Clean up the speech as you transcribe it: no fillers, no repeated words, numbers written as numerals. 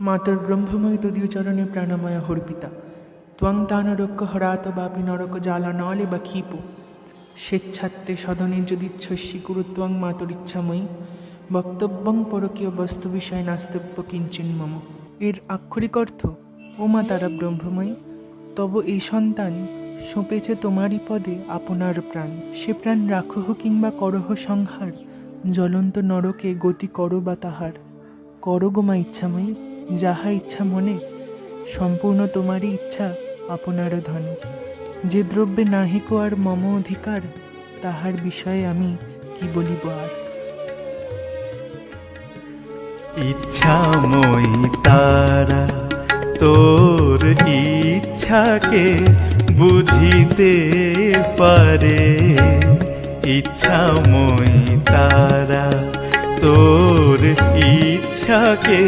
মাতর ব্রহ্মময়ী তদীয় চরণে প্রাণময় হর্পিতা ত্বং তানরক্ষ হরাত বাপি নরক জ্বালা নলে বা ক্ষিপ স্বেচ্ছাত্বে সদনে যদিচ্ছস্যি কুরু ত্বং মাতরিচ্ছাময়ী বক্তব্যং পরকীয় বস্তু বিষয় নাস্তব্য কিঞ্চিন মম। এর আক্ষরিক অর্থ, ও মা তারা ব্রহ্মময়ী, তব এই সন্তান সঁপেছে তোমারই পদে আপনার প্রাণ। সে প্রাণ রাখহ কিংবা করহ সংহার, জ্বলন্ত নরকে গতি করো বা তাহার। করো গো মা ইচ্ছাময়ী, যাহা ইচ্ছা মনে, সম্পূর্ণ তোমারই ইচ্ছা আপনার ধনে। যে দ্রব্যে নাহিক আর মম অধিকার, তাহার বিষয়ে আমি কি বলিব আর। ইচ্ছাময়ী তারা তোর ইচ্ছাকে বুঝিতে পারে। ইচ্ছাময়ী তারা তোর ইচ্ছাকে